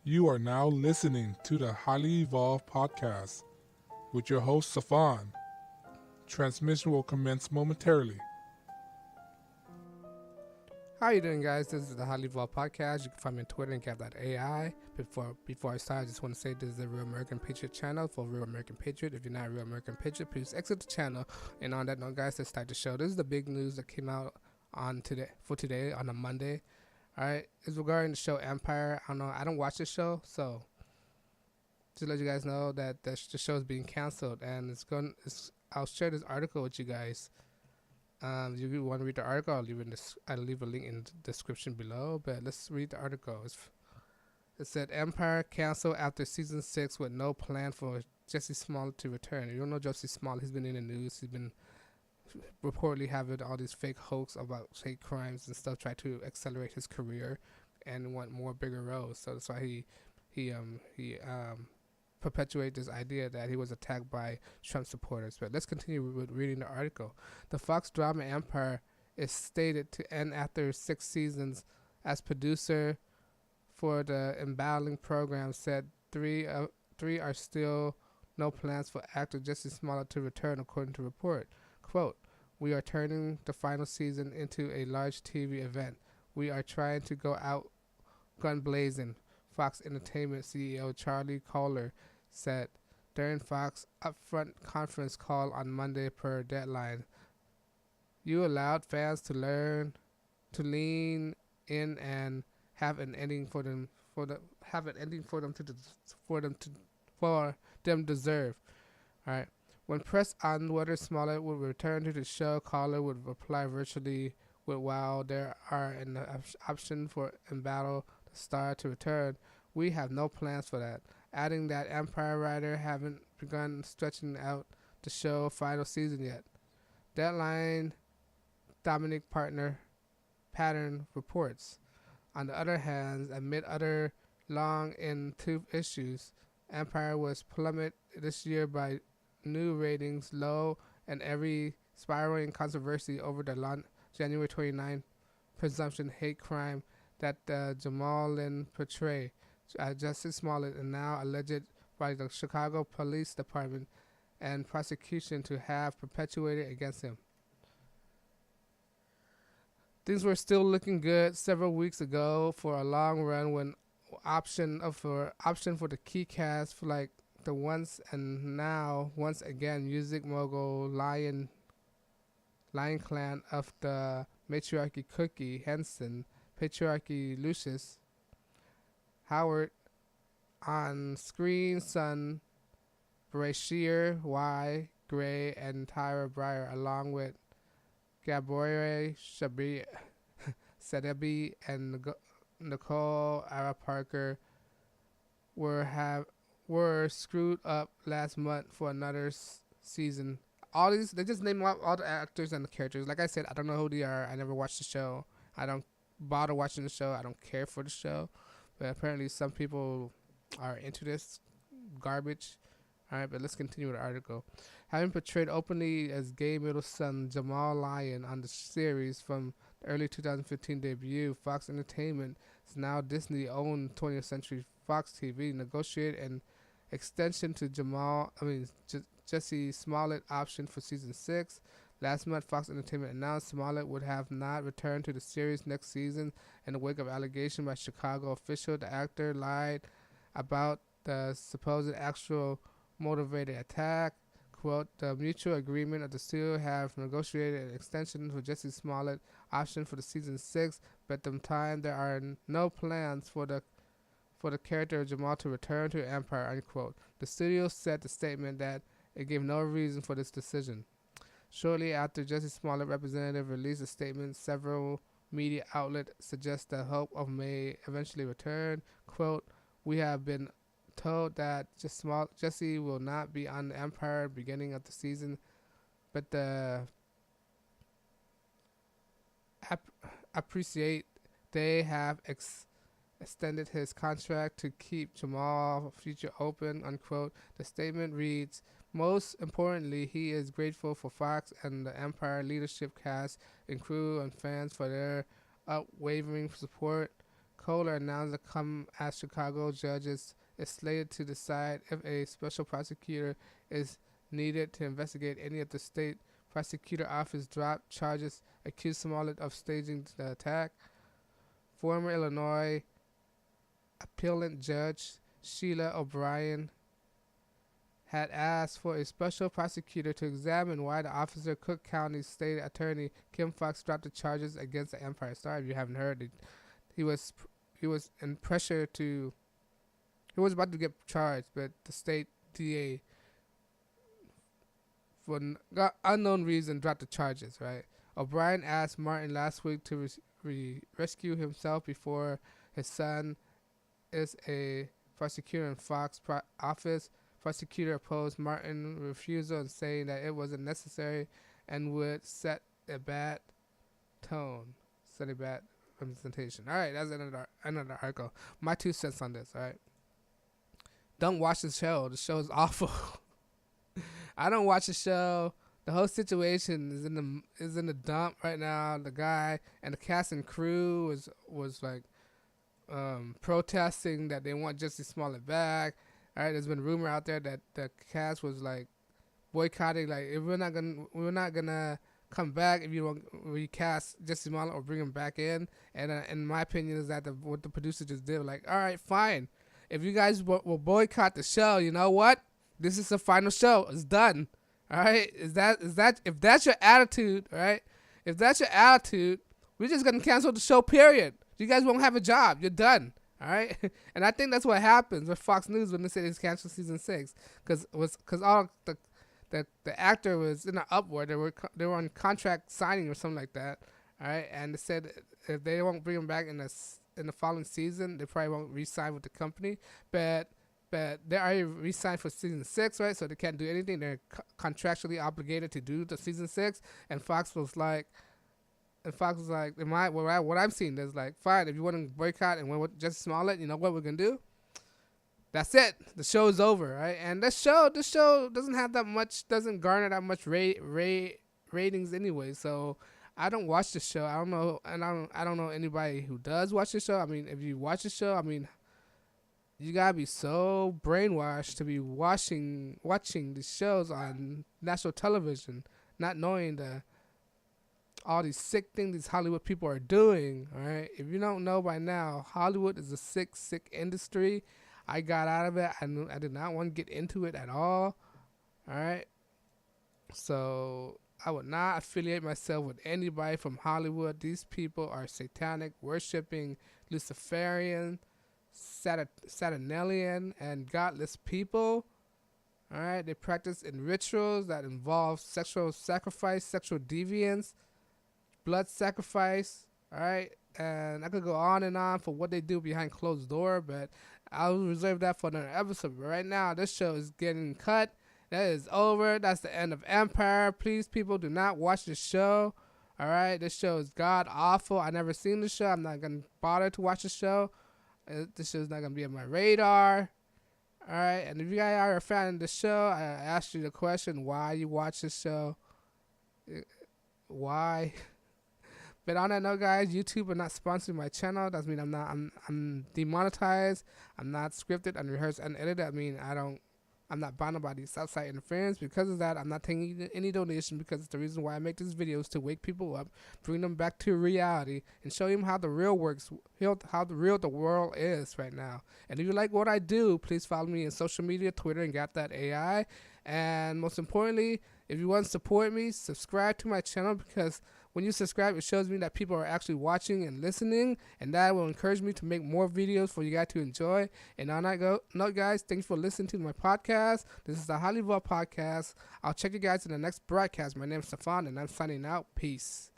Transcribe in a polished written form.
You are now listening to the Highly Evolved Podcast with your host, Safan. Transmission will commence momentarily. How you doing, guys? This is the Highly Evolved Podcast. You can find me on Twitter and Gab.ai. Before I start, I just want to say this is the Real American Patriot channel for Real American Patriot. If you're not a Real American Patriot, please exit the channel. And on that note, guys, let's start the show. This is the big news that came out on today on a Monday. All right, it's regarding the show Empire. I don't watch the show, so just to let you guys know that the show is being canceled, and I'll share this article with you guys. If you want to read the article, I'll leave a link in the description below. But let's read the article. It said Empire canceled after season 6 with no plan for Jussie Smollett to return. You don't know Jussie Smollett? He's been in the news. He's been reportedly having all these fake hoax about hate crimes and stuff, try to accelerate his career and want more bigger roles. So that's why he perpetuate this idea that he was attacked by Trump supporters. But let's continue with reading the article. The Fox drama Empire is stated to end after 6 seasons. As producer for the embattling program said, three are still no plans for actor Jussie Smollett to return, according to report. Quote, "We are turning the final season into a large TV event. We are trying to go out gun blazing," Fox Entertainment CEO Charlie Collier said during Fox upfront conference call on Monday per Deadline. "You allowed fans to lean in and have an ending for them deserve." All right. When pressed on whether Smollett would return to the show, Collier would reply virtually with, "While there are an option for Embattle the star to return, we have no plans for that," adding that Empire writer haven't begun stretching out the show final season yet. Deadline Dominic Pattern reports. On the other hand, amid other long in tooth issues, Empire was plummeted this year by new ratings low and every spiraling controversy over the January 29 presumption hate crime that Jamal Lynn portrayed Jussie Smollett, and now alleged by the Chicago Police Department and prosecution to have perpetuated against him. Things were still looking good several weeks ago for a long run when option for the key cast for like the once again music mogul Lion Clan of the matriarchy Cookie Henson, patriarchy Lucius Howard, on screen son Brashear Y. Gray and Tyra Breyer, along with Gabrielle Sedebi and Nicole Ara Parker were screwed up last month for another season. All these, they just name all the actors and the characters. Like I said, I don't know who they are. I never watched the show. I don't bother watching the show. I don't care for the show. But apparently some people are into this garbage. All right, but let's continue with the article. Having portrayed openly as gay middle son Jamal Lyon on the series from the early 2015 debut, Fox Entertainment is now Disney-owned 20th Century Fox TV negotiated an extension to Jussie Smollett option for season 6. Last month, Fox Entertainment announced Smollett would have not returned to the series next season in the wake of allegation by Chicago official. The actor lied about the supposed actual motivated attack. Quote, "The mutual agreement of the studio have negotiated an extension for Jussie Smollett option for the season 6, but at the time there are no plans for the character of Jamal to return to Empire," unquote. The studio said the statement that it gave no reason for this decision. Shortly after Jussie Smollett representative released a statement, several media outlets suggest the hope of may eventually return. Quote, "We have been told that Jussie will not be on the Empire beginning of the season, but appreciate they have extended his contract to keep Jamal's future open," unquote. The statement reads, "Most importantly, he is grateful for Fox and the Empire leadership cast and crew and fans for their unwavering support. Kohler announced to come as Chicago judges is slated to decide if a special prosecutor is needed to investigate any of the state prosecutor office dropped charges accused Smollett of staging the attack. Former Illinois appellant judge Sheila O'Brien had asked for a special prosecutor to examine why the officer Cook County State Attorney Kim Foxx dropped the charges against the Empire Star. If you haven't heard, he was in pressure to. He was about to get charged, but the state DA, for unknown reason, dropped the charges. Right. O'Brien asked Martin last week to rescue himself before his son is a prosecutor in Fox office. Prosecutor opposed Martin's refusal and saying that it wasn't necessary and would set a bad tone, set a bad representation. All right, that's another article. My 2 cents on this. All right, don't watch the show. The show is awful. I don't watch the show. The whole situation is in the dump right now. The guy and the cast and crew was like protesting that they want Jussie Smollett back. All right, there's been rumor out there that the cast was like boycotting, like if we're not gonna come back if you don't recast Jussie Smollett or bring him back in. And in my opinion is that what the producers just did, like, all right, fine, if you guys will boycott the show, you know what? This is the final show. It's done. All right, if that's your attitude, all right, if that's your attitude, we're just gonna cancel the show. Period. You guys won't have a job. You're done. All right, and I think that's what happens with Fox News when they say it's canceled season 6, because all the actor was in an upward. They were on contract signing or something like that. All right, and they said if they won't bring him back in the following season, they probably won't re-sign with the company. But they already re-signed for season 6, right? So they can't do anything. They're contractually obligated to do the season 6, and Fox was like. And Fox was like, what I'm seeing is like, fine, if you want to boycott and went with Jussie Smollett, you know what we're going to do? That's it. The show is over, right? And this show doesn't have that much, doesn't garner that much ratings anyway. So I don't watch the show. I don't know, and I don't know anybody who does watch the show. I mean, if you watch the show, I mean, you got to be so brainwashed to be watching these shows on national television, not knowing all these sick things these Hollywood people are doing. All right, if you don't know by now, Hollywood is a sick industry. I got out of it. I did not want to get into it at all. All right, so I would not affiliate myself with anybody from Hollywood. These people are satanic, worshiping, Luciferian, Saturnalian, and godless people. All right, they practice in rituals that involve sexual sacrifice, sexual deviance, blood sacrifice. All right, and I could go on and on for what they do behind closed door, but I'll reserve that for another episode. But right now, this show is getting cut. That is over. That's the end of Empire. Please, people, do not watch this show. All right, this show is god awful. I never seen the show. I'm not gonna bother to watch the show. This show is not gonna be on my radar. All right, and if you guys are a fan of the show, I asked you the question: why you watch this show? Why? But on that note, guys, YouTube are not sponsoring my channel. That means I'm demonetized. I'm not scripted, unrehearsed, unedited. I mean, I'm not bound by these outside interference. Because of that, I'm not taking any donation, because it's the reason why I make these videos, to wake people up, bring them back to reality, and show them how the real works, how the real the world is right now. And if you like what I do, please follow me on social media, Twitter, and Got That AI. And most importantly, if you want to support me, subscribe to my channel, because when you subscribe, it shows me that people are actually watching and listening, and that will encourage me to make more videos for you guys to enjoy. And on that note, guys, thanks for listening to my podcast. This is the Highly Evolved Podcast. I'll check you guys in the next broadcast. My name is Stefan, and I'm signing out. Peace.